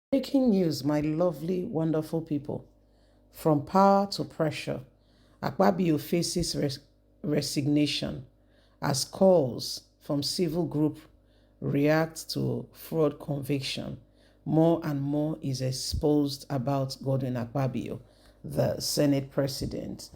Breaking news, my lovely, wonderful people. From power to pressure, Akpabio faces resignation as calls from civil group react to fraud conviction. More and more is exposed about Godwin Akpabio, the Senate president.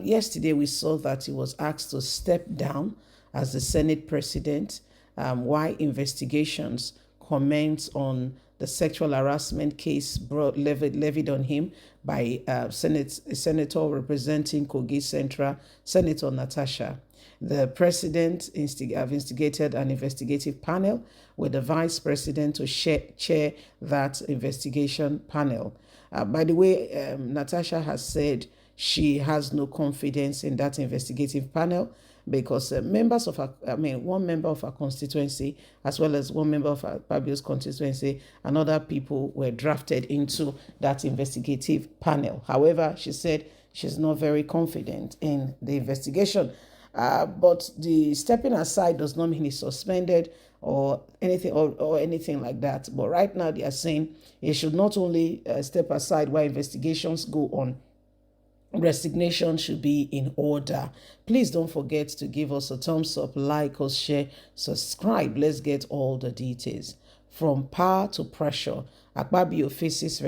Yesterday, we saw that he was asked to step down as the Senate president. Why investigations comments on the sexual harassment case levied on him by Senator representing Kogi Central, Senator Natasha. The president have instigated an investigative panel with the vice president to chair that investigation panel. By the way, Natasha has said she has no confidence in that investigative panel because members of her, one member of her constituency, as well as one member of Akpabio's constituency, and other people were drafted into that investigative panel. However, she said she's not very confident in the investigation. But the stepping aside does not mean he's suspended or anything like that. But right now they are saying he should not only step aside while investigations go on, resignation should be in order. Please don't forget to give us a thumbs up, like us, share, subscribe. Let's get all the details. From power to pressure, Akpabio faces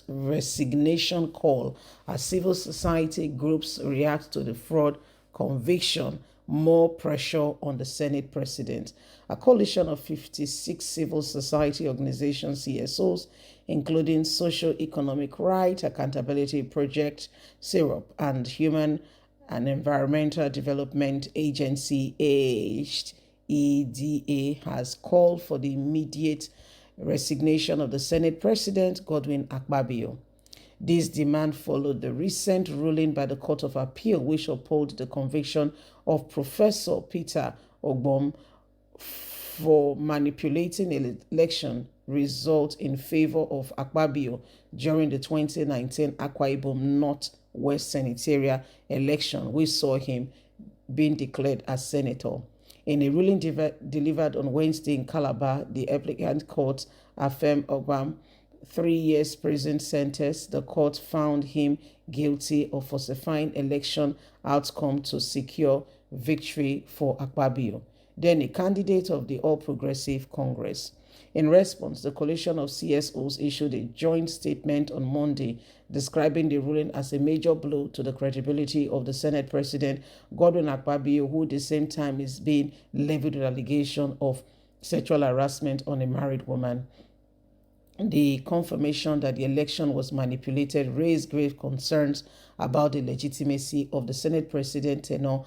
resignation call as civil society groups react to the fraud conviction. More pressure on the Senate president. A coalition of 56 civil society organizations, CSOs, including Social Economic Right, Accountability Project, SIROP, and Human and Environmental Development Agency, AHEDA, has called for the immediate resignation of the Senate President, Godwin Akpabio. This demand followed the recent ruling by the Court of Appeal, which upheld the conviction of Professor Peter Ogbom for manipulating election result in favor of Akpabio during the 2019 Akwa Ibom North West Senatorial election, which saw him being declared as senator. In a ruling delivered on Wednesday in Calabar, the applicant court affirmed Ogbam 3 years prison sentence. The court found him guilty of falsifying election outcome to secure victory for Akpabio, then a candidate of the All Progressive Congress. In response, the coalition of CSOs issued a joint statement on Monday describing the ruling as a major blow to the credibility of the Senate President Godwin Akpabio, who at the same time is being levied with allegation of sexual harassment on a married woman. The confirmation that the election was manipulated raised grave concerns about the legitimacy of the Senate president tenure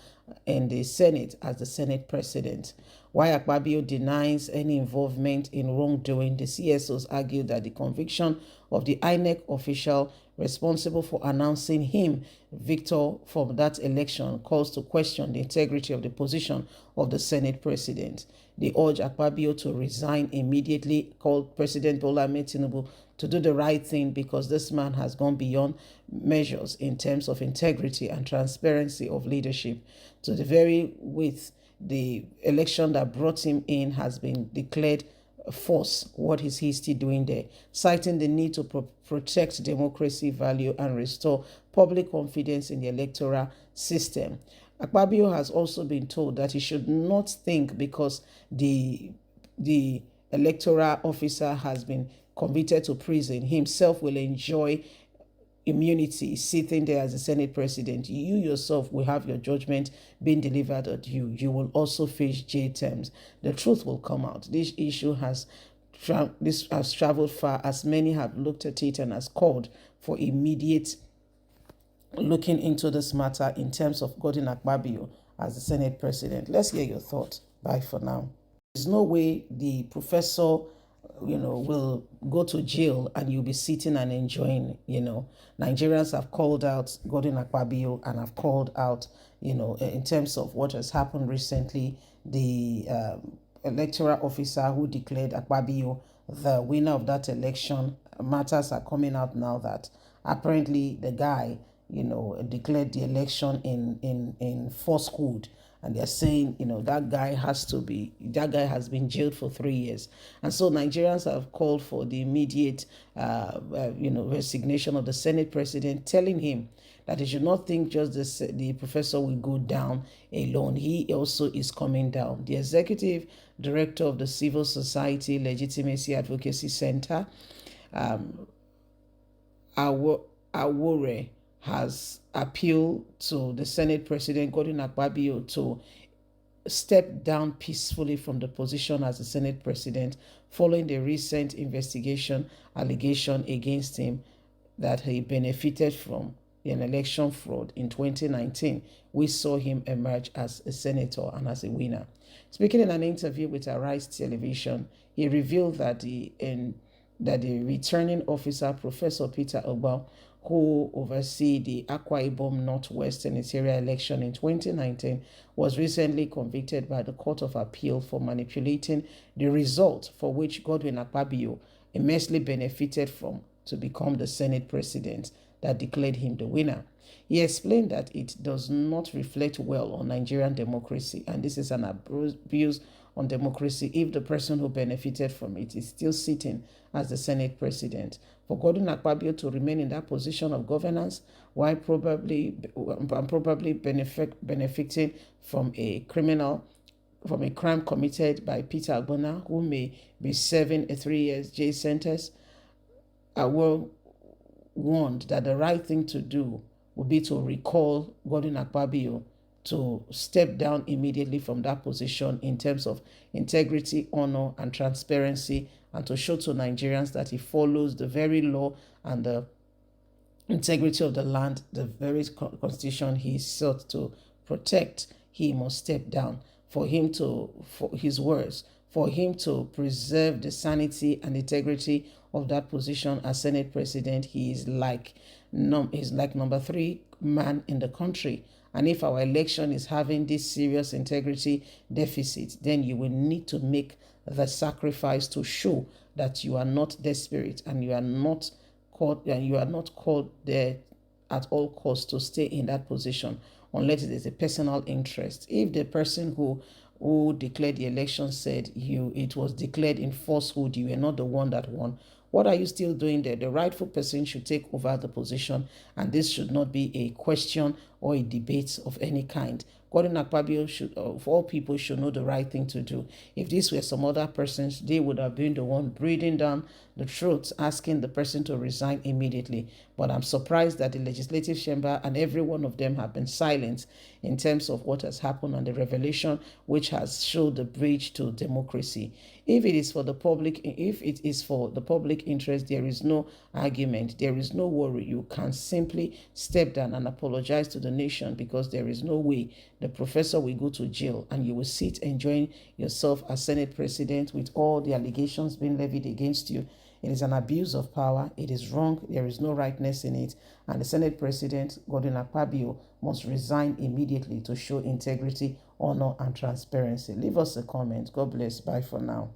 and the Senate as the Senate president. While Akpabio denies any involvement in wrongdoing, the CSOs argued that the conviction of the INEC official responsible for announcing him victor from that election calls to question the integrity of the position of the Senate president. They urge Akpabio to resign immediately, called President Bola Ahmed Tinubu to do the right thing because this man has gone beyond measures in terms of integrity and transparency of leadership. To the very width, the election that brought him in has been declared force. What is he still doing there? Citing the need to protect democracy value and restore public confidence in the electoral system. Akpabio has also been told that he should not think because the electoral officer has been convicted to prison, himself will enjoy immunity sitting there as the Senate president. You yourself will have your judgment being delivered at you. You will also face jail terms. The truth will come out. This issue has traveled far, as many have looked at it and has called for immediate looking into this matter in terms of Godwin Akpabio as the Senate president. Let's hear your thoughts. Bye for now. There's no way the professor will go to jail and you'll be sitting and enjoying. Nigerians have called out Godwin Akpabio and have called out, in terms of what has happened recently, the electoral officer who declared Akpabio the winner of that election. Matters are coming out now that apparently the guy, declared the election in falsehood and they're saying, that guy has been jailed for 3 years. And so Nigerians have called for the immediate, resignation of the Senate president, telling him that he should not think just the professor will go down alone. He also is coming down. The executive director of the Civil Society Legitimacy Advocacy Center, Awore, has appealed to the Senate President Godwin Akpabio to step down peacefully from the position as the Senate President following the recent investigation allegation against him that he benefited from an election fraud in 2019. We saw him emerge as a senator and as a winner. Speaking in an interview with Arise Television, he revealed that the returning officer, Professor Peter Ogbal, who oversees the Akwa Ibom Northwest senatorial election in 2019, was recently convicted by the Court of Appeal for manipulating the result for which Godwin Akpabio immensely benefited from to become the Senate president that declared him the winner. He explained that it does not reflect well on Nigerian democracy, and this is an abuse on democracy if the person who benefited from it is still sitting as the Senate president. For Godwin Akpabio to remain in that position of governance while probably benefiting from a crime committed by Peter Agbona, who may be serving a 3 years jail sentence, will warned that the right thing to do would be to recall Godwin Akpabio to step down immediately from that position in terms of integrity, honor, and transparency, and to show to Nigerians that he follows the very law and the integrity of the land, the very constitution he sought to protect. He must step down for his words, for him to preserve the sanity and integrity of that position as Senate President. He is like number 3 man in the country. And if our election is having this serious integrity deficit, then you will need to make the sacrifice to show that you are not desperate and you are not called there at all costs to stay in that position unless it is a personal interest. If the person who declared the election said it was declared in falsehood, you were not the one that won, what are you still doing there? The rightful person should take over the position, and this should not be a question or a debate of any kind. Godwin Akpabio of all people, should know the right thing to do. If these were some other persons, they would have been the one breathing down the throat, asking the person to resign immediately. But I'm surprised that the legislative chamber and every one of them have been silent in terms of what has happened and the revelation which has showed the bridge to democracy. If it is for the public interest, there is no argument, there is no worry. You can simply step down and apologize to the nation, because there is no way the professor will go to jail and you will sit enjoying yourself as Senate President with all the allegations being levied against you. It is an abuse of power. It is wrong. There is no rightness in it. And the Senate President, Godwin Akpabio, must resign immediately to show integrity, honor, and transparency. Leave us a comment. God bless. Bye for now.